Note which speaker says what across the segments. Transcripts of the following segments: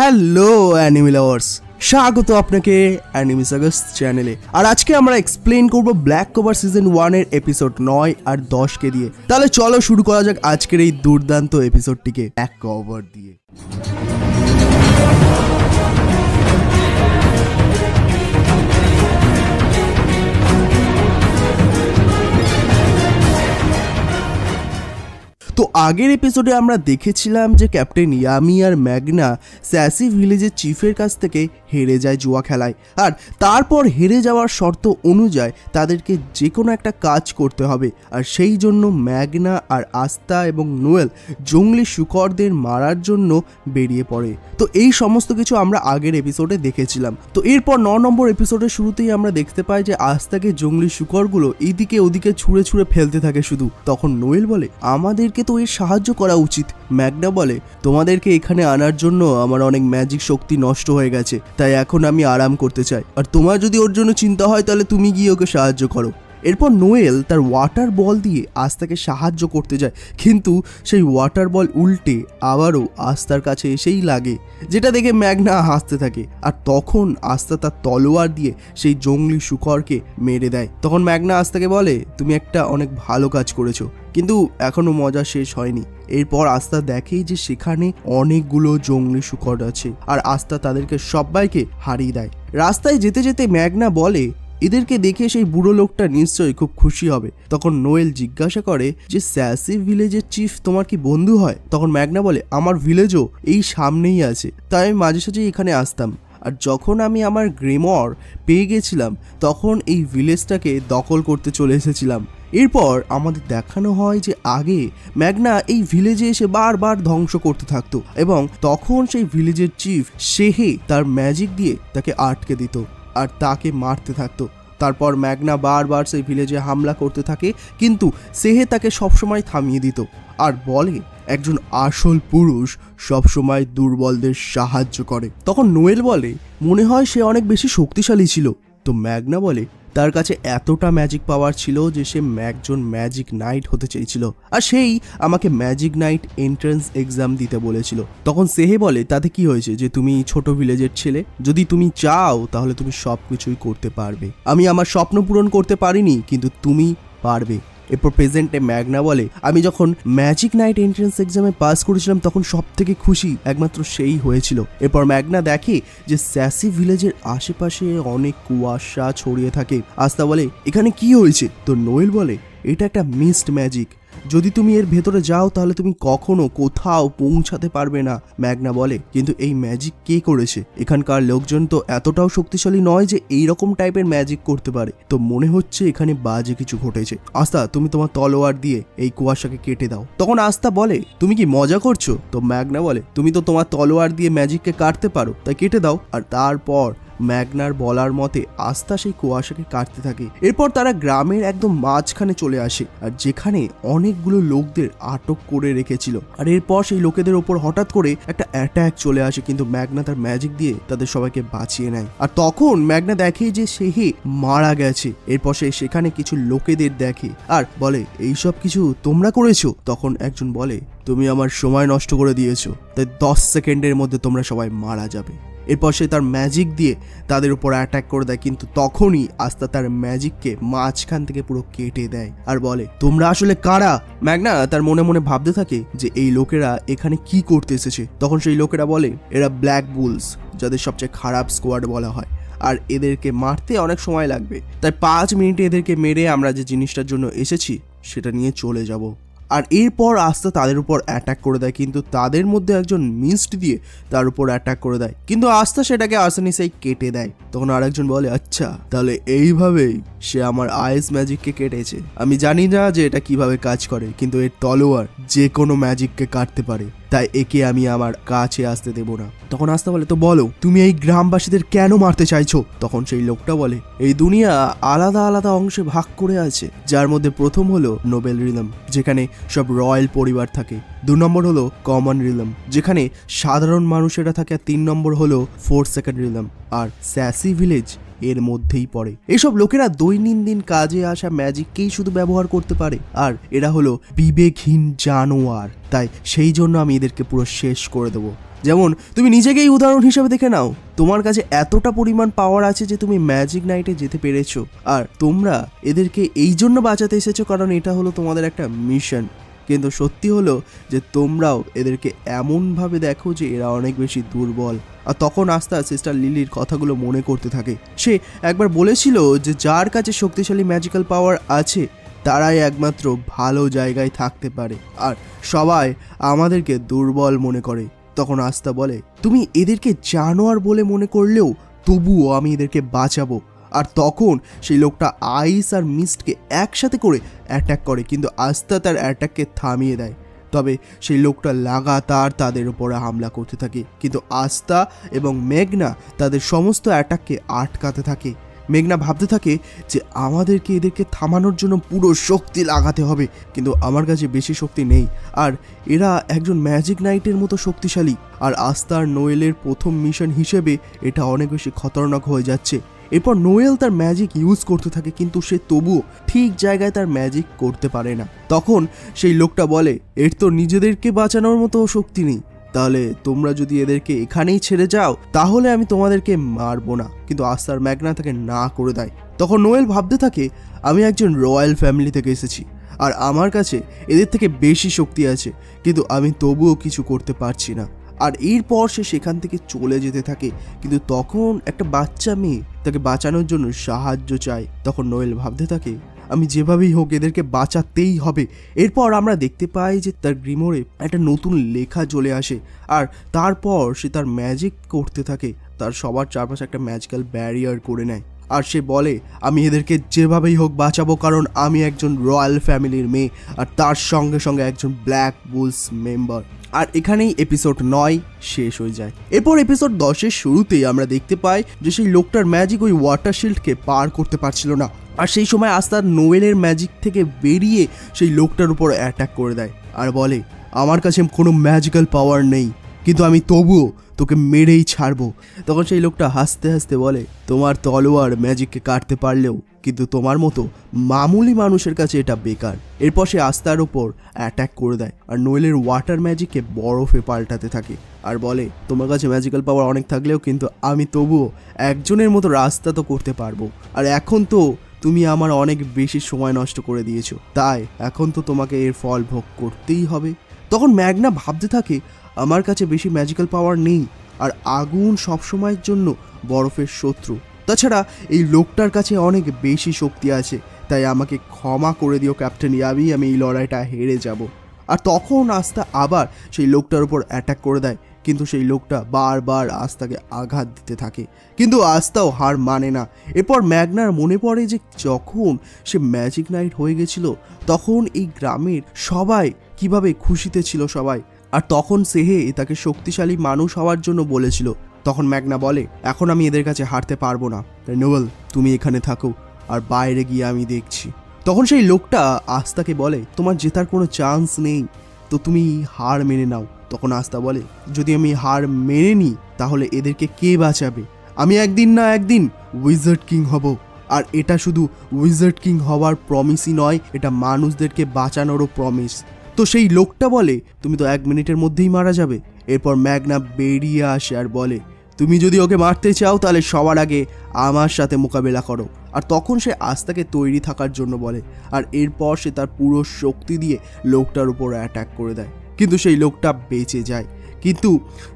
Speaker 1: Hello enemy lovers, স্বাগত আপনাকে enemy sagas চ্যানেলে। আর আজকে আমরা এক্সপ্লেন করব ব্ল্যাক কভার সিজন 1 এর এপিসোড 9 আর 10 কে দিয়ে। তাহলে চলো শুরু করা যাক আজকের এই দুর্দান্ত এপিসোডটিকে ব্ল্যাক কভার দিয়ে। তো আগের এপিসোডে আমরা দেখেছিলাম যে ক্যাপ্টেন ইয়ামি আর ম্যাগনা স্যাসি ভিলেজের চিফের কাছ থেকে হেরে যায় জুয়া খেলায়, আর তারপর হেরে যাওয়ার শর্ত অনুযায়ী তাদেরকে যে কোনো একটা কাজ করতে হবে। আর সেই জন্য ম্যাগনা আর আস্তা এবং নোয়েল জঙ্গলি শুকরদের মারার জন্য বেরিয়ে পড়ে। তো এই সমস্ত কিছু আমরা আগের এপিসোডে দেখেছিলাম। তো এরপর 9 নম্বর এপিসোডের শুরুতেই আমরা দেখতে পাই যে আস্তাকে জঙ্গলি শুকরগুলো এইদিকে ওদিকে ছুঁড়ে ছুঁড়ে ফেলতে থাকে শুধু। তখন নোয়েল বলে, আমাদেরকে তো এর সাহায্য করা উচিত। ম্যাগনা বলে, তোমাদেরকে এখানে আনার জন্য আমার অনেক ম্যাজিক শক্তি নষ্ট হয়ে গেছে, তাই এখন আমি আরাম করতে চাই। আর তোমার যদি ওর জন্য চিন্তা হয় তাহলে তুমি গিয়ে ওকে সাহায্য করো। এরপর নোয়েল তার ওয়াটার বল দিয়ে আস্তাকে সাহায্য করতে যায়, কিন্তু সেই ওয়াটার বল উল্টে আবারও আস্তার কাছে এসেই লাগে, যেটা দেখে ম্যাগনা হাসতে থাকে। আর তখন আস্তা তার তলোয়ার দিয়ে সেই জঙ্গলি শুকরকে মেরে দেয়। তখন ম্যাগনা আস্তাকে বলে, তুমি একটা অনেক ভালো কাজ করেছো, কিন্তু এখনো মজা শেষ হয়নি। এরপর আস্তা দেখেই যে সেখানে অনেকগুলো জঙ্গলি শুকর আছে, আর আস্তা তাদেরকে সবাইকে হারিয়ে দেয়। রাস্তায় যেতে যেতে ম্যাগনা বলে, এদেরকে দেখে সেই বুড়ো লোকটা নিশ্চয়ই খুব খুশি হবে। তখন নোয়েল জিজ্ঞাসা করে যে স্যাসি ভিলেজের চিফ তোমার কি বন্ধু হয়? তখন ম্যাগনা বলে, আমার ভিলেজও এই সামনেই আছে, তাই আমি মাঝে সাঝে এখানে আসতাম। আর যখন আমি আমার গ্রেমর পেয়ে গেছিলাম তখন এই ভিলেজটাকে দখল করতে চলে এসেছিলাম। এরপর আমাদের দেখানো হয় যে আগে ম্যাগনা এই ভিলেজে এসে বারবার ধ্বংস করতে থাকতো, এবং তখন সেই ভিলেজের চিফ সেহে তার ম্যাজিক দিয়ে তাকে আটকে দিত আর তাকে মারতে থাকতো। তারপর ম্যাগনা বারবার সেই ভিলেজে হামলা করতে থাকে, কিন্তু সেহে তাকে সবসময় থামিয়ে দিত আর বলে, একজন আসল পুরুষ সবসময় দুর্বলদের সাহায্য করে। তখন নোয়েল বলে, মনে হয় সে অনেক বেশি শক্তিশালী ছিল। তো ম্যাগনা বলে, তার কাছে এতটা ম্যাজিক পাওয়ার ছিল যে সে একজন ম্যাজিক নাইট হতে চেয়েছিল, আর সেই আমাকে ম্যাজিক নাইট এন্ট্রান্স এক্সাম দিতে বলেছিল। তখন সেহে বলে, তাতে কি হয়েছে যে তুমি ছোট ভিলেজের ছেলে? যদি তুমি চাও তাহলে তুমি সব কিছুই করতে পারবে। আমি আমার স্বপ্ন পূরণ করতে পারিনি, কিন্তু তুমি পারবে। এরপর প্রেজেন্টে ম্যাগনা বলে, আমি যখন ম্যাজিক নাইট এন্ট্রান্স এক্সামে পাস করেছিলাম তখন সব থেকে খুশি একমাত্র সেই হয়েছিল। এরপর ম্যাগনা দেখে যে স্যাসি ভিলেজের আশেপাশে অনেক কুয়াশা ছড়িয়ে থাকে। আস্তা বলে, এখানে কি হয়েছে? তো নোয়েল বলে, এটা একটা মিস্ট ম্যাজিক, যদি তুমি এর ভেতরে যাও তাহলে তুমি কখনো কোথাও পৌঁছাতে পারবে না। ম্যাগনা বলে, কিন্তু এই ম্যাজিক কে করেছে? এখানকার লোকজন তো এতটাও শক্তিশালী নয় যে এইরকম টাইপের ম্যাজিক করতে পারে, তো মনে হচ্ছে এখানে বাজে কিছু ঘটেছে। আস্তা, তুমি তোমার তলোয়ার দিয়ে এই কুয়াশাকে কেটে দাও। তখন আস্তা বলে, তুমি কি মজা করছো? তো ম্যাগনা বলে, তুমি তো তোমার তলোয়ার দিয়ে ম্যাজিককে কাটতে পারো, তাই কেটে দাও। আর তারপর ম্যাগনার বলার মতে আস্তা সেই কুয়াশাকে কাটতে থাকে। এরপর তারা গ্রামের একদম মাঝখানে চলে আসে, আর যেখানে অনেকগুলো লোকদের আটক করে রেখেছিল। আর এরপর সেই লোকেদের ওপর হঠাৎ করে একটা অ্যাটাক চলে আসে, কিন্তু ম্যাগনা তার ম্যাজিক দিয়ে তাদের সবাইকে বাঁচিয়ে নেয়। আর তখন ম্যাগনা দেখে যে সেহে মারা গেছে। এরপর সে সেখানে কিছু লোকেদের দেখে আর বলে, এইসব কিছু তোমরা করেছো? তখন একজন বলে, তুমি আমার সময় নষ্ট করে দিয়েছো, তাই 10 সেকেন্ডের মধ্যে তোমরা সবাই মারা যাবে। এরপর সে তার ম্যাজিক দিয়ে তাদের উপর অ্যাটাক করে দেয়, কিন্তু তখনই আস্তা তার ম্যাজিককে মাঝখান থেকে পুরো কেটে দেয় আর বলে, তোমরা আসলে কারা? ম্যাগনা তার মনে মনে ভাবতে থাকে যে এই লোকেরা এখানে কি করতে এসেছে। তখন সেই লোকেরা বলে, এরা ব্ল্যাক বুলস, যাদের সবচেয়ে খারাপ স্কোয়াড বলা হয়, আর এদেরকে মারতে অনেক সময় লাগবে, তাই 5 মিনিটে এদেরকে মেরে আমরা যে জিনিসটার জন্য এসেছি সেটা নিয়ে চলে যাব। আর এরপর আস্তা তাদের উপর অ্যাটাক করে দেয়, কিন্তু তাদের মধ্যে একজন মিস্ট দিয়ে তার উপর অ্যাটাক করে দেয়, কিন্তু আস্তা সেটাকে আর্সেনিসেই কেটে দেয়। তখন আরেকজন বলে, আচ্ছা তাহলে এইভাবেই সে আমার আইস ম্যাজিককে কেটেছে। আমি জানি না যে এটা কিভাবে কাজ করে, কিন্তু এর তলোয়ার যে কোনো ম্যাজিককে কাটতে পারে, তাই একে আমি আমার কাছে আসতে দেব না। তখন আস্তা বলে, তো বলো তুমি এই গ্রামবাসীদের কেন মারতে চাইছো? তখন সেই লোকটা বলে, এই দুনিয়া আলাদা আলাদা অংশে ভাগ করে আছে, যার মধ্যে প্রথম হলো নোবেল রিলম, যেখানে সব রয়্যাল পরিবার থাকে। 2 নম্বর হলো কমন রিলম, যেখানে সাধারণ মানুষেরা থাকে। আর 3 নম্বর হলো 4 সেকেন্ড রিলম, আর স্যাসি ভিলেজ এর মধ্যেই পড়ে। এইসব লোকেরা দৈনন্দিন কাজে আসা ম্যাজিককেই শুধু ব্যবহার করতে পারে, আর এরা হলো বিবেকহীন জানোয়ার, তাই সেই জন্য আমি এদেরকে পুরো শেষ করে দেবো। যেমন তুমি নিজেকেই উদাহরণ হিসেবে দেখে নাও, তোমার কাছে এতটা পরিমাণ পাওয়ার আছে যে তুমি ম্যাজিক নাইটে যেতে পেরেছো, আর তোমরা এদেরকে এই জন্য বাঁচাতে এসেছো কারণ এটা হলো তোমাদের একটা মিশন। কিন্তু সত্যি হলো যে তোমরাও এদেরকে এমনভাবে দেখো যে এরা অনেক বেশি দুর্বল। আর তখন আস্তে আস্তে সিস্টার লিলির কথাগুলো মনে করতে থাকে। সে একবার বলেছিল যে যার কাছে শক্তিশালী ম্যাজিক্যাল পাওয়ার আছে তারাই একমাত্র ভালো জায়গায় থাকতে পারে, আর সবাই আমাদেরকে দুর্বল মনে করে। তখন আস্থা বলে, তুমি এদেরকে জানোয়ার বলে মনে করলেও তবুও আমি এদেরকে বাঁচাবো। আর তখন সেই লোকটা আইস আর মিস্টকে একসাথে করে অ্যাটাক করে, কিন্তু আস্থা তার অ্যাটাককে থামিয়ে দেয়। তবে সেই লোকটা লাগাতার তাদের উপরে হামলা করতে থাকে, কিন্তু আস্থা এবং মেঘনা তাদের সমস্ত অ্যাটাককে আটকাতে থাকে। মেঘনা ভাবতে থাকে যে আমাদেরকে এদেরকে থামানোর জন্য পুরো শক্তি লাগাতে হবে, কিন্তু আমার কাছে বেশি শক্তি নেই, আর এরা একজন ম্যাজিক নাইটের মতো শক্তিশালী। আর আস্থা আর নোয়েলের প্রথম মিশন হিসেবে এটা অনেক বেশি খতরনাক হয়ে যাচ্ছে। এরপর নোয়েল তার ম্যাজিক ইউজ করতে থাকে, কিন্তু সে তবুও ঠিক জায়গায় তার ম্যাজিক করতে পারে না। তখন সেই লোকটা বলে, এর তো নিজেদেরকে বাঁচানোর মতো শক্তি নেই, তাহলে তোমরা যদি এদেরকে এখানেই ছেড়ে যাও তাহলে আমি তোমাদেরকে মারবো না। কিন্তু আস্থার ম্যাগনা তাকে না করে দেয়। তখন নোয়েল ভাবতে থাকে, আমি একজন রয়্যাল ফ্যামিলি থেকে এসেছি আর আমার কাছে এদের থেকে বেশি শক্তি আছে, কিন্তু আমি তবুও কিছু করতে পারছি না। আর এরপর সে সেখান থেকে চলে যেতে থাকে, কিন্তু তখন একটা বাচ্চা মেয়ে তাকে বাঁচানোর জন্য সাহায্য চায়। তখন নোয়েল ভাবতে থাকে, আমি যেভাবেই হোক এদেরকে বাঁচাতেই হবে। এরপর আমরা দেখতে পাই যে তার গ্রিমোরে একটা নতুন লেখা চলে আসে, আর তারপর সে তার ম্যাজিক করতে থাকে। তার সবার চারপাশে একটা ম্যাজিক্যাল ব্যারিয়ার করে নেয়, আর সে বলে, আমি এদেরকে যেভাবেই হোক বাঁচাবো, কারণ আমি একজন রয়্যাল ফ্যামিলির মেয়ে, আর তার সঙ্গে সঙ্গে একজন ব্ল্যাক বুলস মেম্বার। আর এখানেই এপিসোড 9 শেষ হয়ে যায়। এরপর এপিসোড 10-এর শুরুতেই আমরা দেখতে পাই যে সেই লোকটার ম্যাজিক ওই ওয়াটার শিল্ডকে পার করতে পারছিল না, আর সেই সময় আস্থা নোয়েলের ম্যাজিক থেকে বেরিয়ে সেই লোকটার উপর অ্যাটাক করে দেয় আর বলে, আমার কাছে কোনো ম্যাজিক্যাল পাওয়ার নেই, কিন্তু আমি তবুও তোকে মেরেই ছাড়বো। তখন সেই লোকটা হাসতে হাসতে বলে, তোমার তলোয়ার ম্যাজিককে কাটতে পারলেও কিন্তু তোমার মতো মামুলি মানুষের কাছে এটা বেকার। এরপর সে আস্থার ওপর অ্যাটাক করে দেয় আর নোয়েলের ওয়াটার ম্যাজিককে বরফে পাল্টাতে থাকে আর বলে, তোমার কাছে ম্যাজিক্যাল পাওয়ার অনেক থাকলেও কিন্তু আমি তবুও একজনের মতো রাস্তা তো করতে পারবো, আর এখন তো তুমি আমার অনেক বেশি সময় নষ্ট করে দিয়েছো, তাই এখন তো তোমাকে এর ফল ভোগ করতেই হবে। তখন ম্যাগনা ভাবতে থাকে, আমার কাছে বেশি ম্যাজিক্যাল পাওয়ার নেই, আর আগুন সবসময়ের জন্য বরফের শত্রু। তাছাড়া এই লোকটার কাছে অনেক বেশি শক্তি আছে, তাই আমাকে ক্ষমা করে দিও ক্যাপ্টেন ইয়াবি, আমি এই লড়াইটা হেরে যাব। আর তখন আস্থা আবার সেই লোকটার উপর অ্যাটাক করে দেয়, কিন্তু সেই লোকটা বারবার আস্থাকে আঘাত দিতে থাকে, কিন্তু আস্থাও হার মানে না। এরপর ম্যাগনার মনে পড়ে যে যখন সে ম্যাজিক নাইট হয়ে গেছিল তখন এই গ্রামের সবাই কিভাবে খুশিতে ছিল সবাই, আর তখন সেহে তাকে শক্তিশালী মানুষ হওয়ার জন্য বলেছিল। তখন ম্যাগনা বলে, এখন আমি এদের কাছে হারতে পারবো না, তাই নোয়েল তুমি এখানে থাকো আর বাইরে গিয়ে আমি দেখছি। তখন সেই লোকটা আস্থাকে বলে, তোমার জেতার কোনো চান্স নেই, তো তুমি হার মেনে নাও। তখন আস্থা বলে, যদি আমি হার মেনে নিই তাহলে এদেরকে কে বাঁচাবে? আমি একদিন না একদিন উইজার্ড কিং হব, আর এটা শুধু উইজার্ড কিং হওয়ার প্রমিসই নয়, এটা মানুষদেরকে বাঁচানোরও প্রমিস। তো সেই লোকটা বলে, তুমি তো 1 মিনিটের মধ্যেই মারা যাবে। এরপর ম্যাগনা বেরিয়ে আসে আর বলে, তুমি যদি ওকে মারতে চাও তাহলে সবার আগে আমার সাথে মোকাবেলা করো। আর তখন সে আস্থাকে তৈরি থাকার জন্য বলে, আর এরপর সে তার পুরো শক্তি দিয়ে লোকটার উপর অ্যাটাক করে দেয়, কিন্তু সেই লোকটা বেঁচে যায়। কিন্তু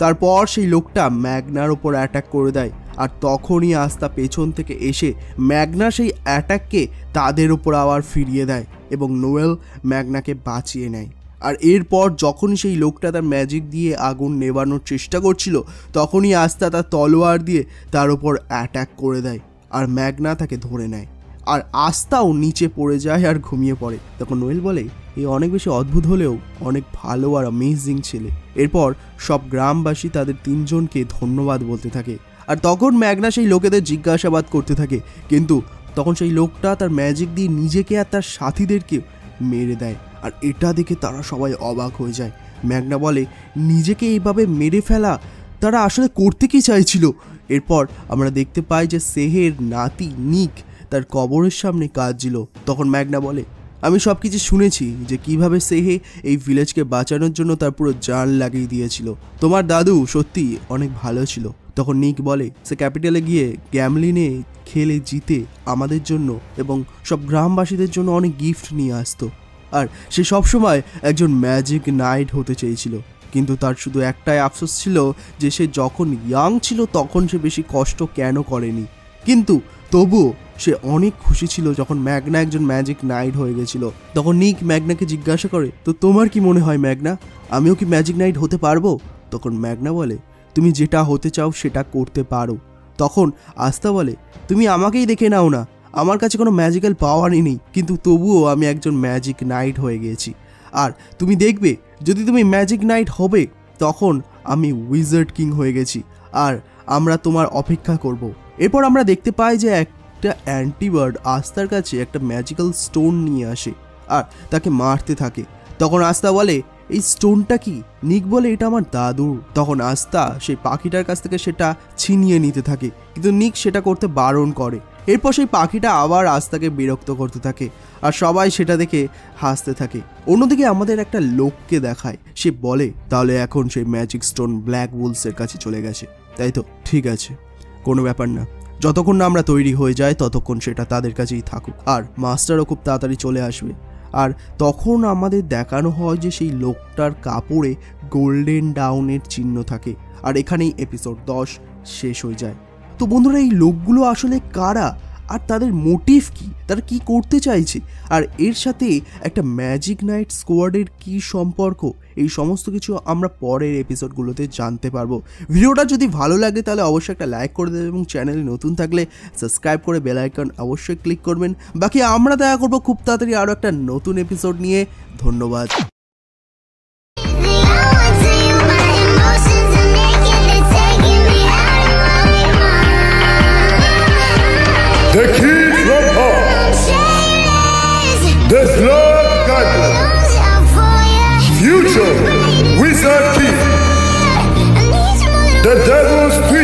Speaker 1: তারপর সেই লোকটা ম্যাগনার ওপর অ্যাটাক করে দেয়, আর তখনই আস্থা পেছন থেকে এসে ম্যাগনা সেই অ্যাটাককে তাদের উপর আবার ফিরিয়ে দেয় এবং নোয়েল ম্যাগনাকে বাঁচিয়ে নেয়। আর এরপর যখনই সেই লোকটা তার ম্যাজিক দিয়ে আগুন নেভানোর চেষ্টা করছিল তখনই আস্থা তার তলোয়ার দিয়ে তার উপর অ্যাটাক করে দেয়, আর ম্যাগনা তাকে ধরে নেয়, আর আস্থাও নিচে পড়ে যায় আর ঘুমিয়ে পড়ে। তখন নোয়েল বলে, এই অনেক বেশি অদ্ভুত হলেও অনেক ভালো আর অ্যামেজিং ছেলে। এরপর সব গ্রামবাসী তাদের 3 জনকে ধন্যবাদ বলতে থাকে, আর তখন ম্যাগনা সেই লোকেদের জিজ্ঞাসাবাদ করতে থাকে, কিন্তু তখন সেই লোকটা তার ম্যাজিক দিয়ে নিজেকে আর তার সাথীদেরকে মেরে দেয়, আর এটা দেখে তারা সবাই অবাক হয়ে যায়। ম্যাগনা বলে, নিজেকে এইভাবে মেরে ফেলা তারা আসলে করতে কি চাইছিল? এরপর আমরা দেখতে পাই যে সেহের নাতি নিক তার কবরের সামনে কাঁদছিল। তখন ম্যাগনা বলে, আমি সব কিছু শুনেছি যে কিভাবে সেহে এই ভিলেজকে বাঁচানোর জন্য তার পুরো জান লাগিয়ে দিয়েছিল। তোমার দাদু সত্যি অনেক ভালো ছিল। তখন নিক বলে সে ক্যাপিটালে গিয়ে গ্যামলিনে খেলে জিতে আমাদের জন্য এবং সব গ্রামবাসীদের জন্য অনেক গিফট নিয়ে আসতো। আর সে সবসময় একজন ম্যাজিক নাইট হতে চেয়েছিল, কিন্তু তার শুধু একটাই আফসোস ছিল যে সে যখন ইয়াং ছিল তখন সে বেশি কষ্ট কেন করেনি। কিন্তু তবুও সে অনেক খুশি ছিল যখন ম্যাগনা একজন ম্যাজিক নাইট হয়ে গেছিল। তখন নিক ম্যাগনাকে জিজ্ঞাসা করে, তো তোমার কি মনে হয় ম্যাগনা, আমিও কি ম্যাজিক নাইট হতে পারবো? তখন ম্যাগনা বলে, তুমি যেটা হতে চাও সেটা করতে পারো। তখন আস্থা বলে, তুমি আমাকেই দেখে নাও না, আমার কাছে কোনো ম্যাজিক্যাল পাওয়ারই নেই, কিন্তু তবুও আমি একজন ম্যাজিক নাইট হয়ে গেছি। আর তুমি দেখবে যদি তুমি ম্যাজিক নাইট হবে তখন আমি উইজার্ড কিং হয়ে গেছি, আর আমরা তোমার অপেক্ষা করব। এরপর আমরা দেখতে পাই যে একটা অ্যান্টিবার্ড আস্থার কাছে একটা ম্যাজিক্যাল স্টোন নিয়ে আসে আর তাকে মারতে থাকে। তখন আস্থা বলে, এই স্টোনটা কি? নিক বলে, এটা আমার দাদুর। তখন আস্থা সেই পাখিটার কাছ থেকে সেটা ছিনিয়ে নিতে থাকে, কিন্তু নিক সেটা করতে বারণ করে। এরপর সেই পাখিটা আবার আস্থাকে বিরক্ত করতে থাকে আর সবাই সেটা দেখে হাসতে থাকে। অন্যদিকে আমাদের একটা লোককে দেখায়, সে বলে, তাহলে এখন সেই ম্যাজিক স্টোন ব্ল্যাক উলসের কাছে চলে গেছে, তাই তো? ঠিক আছে, কোনো ব্যাপার না, যতক্ষণ না আমরা তৈরি হয়ে যায় ততক্ষণ সেটা তাদের কাছেই থাকুক, আর মাস্টারও খুব তাড়াতাড়ি চলে আসবে। আর তখন আমাদের দেখানো হয় যে সেই লোকটার কাপড়ে গোল্ডেন ডাউনের চিহ্ন থাকে। আর এখানেই এপিসোড 10 শেষ হয়ে যায়। তো বন্ধুরা, এই লোকগুলো আসলে কারা আর তাদের মোটিভ কি, তারা কি করতে চাইছে, আর এর সাথে একটা ম্যাজিক নাইট স্কোয়াডের কি সম্পর্ক, এই সমস্ত কিছু আমরা পরের এপিসোডগুলোতে জানতে পারবো। ভিডিওটা যদি ভালো লাগে তাহলে অবশ্যই একটা লাইক করে দেবেন এবং চ্যানেলে নতুন থাকলে সাবস্ক্রাইব করে বেল আইকন অবশ্যই ক্লিক করবেন। বাকি আমরা দেখা করবো খুব তাড়াতাড়ি আরও একটা নতুন এপিসোড নিয়ে। ধন্যবাদ।
Speaker 2: The key from home. The Slug Guardian. Future Wizard King. The Devil's Twin.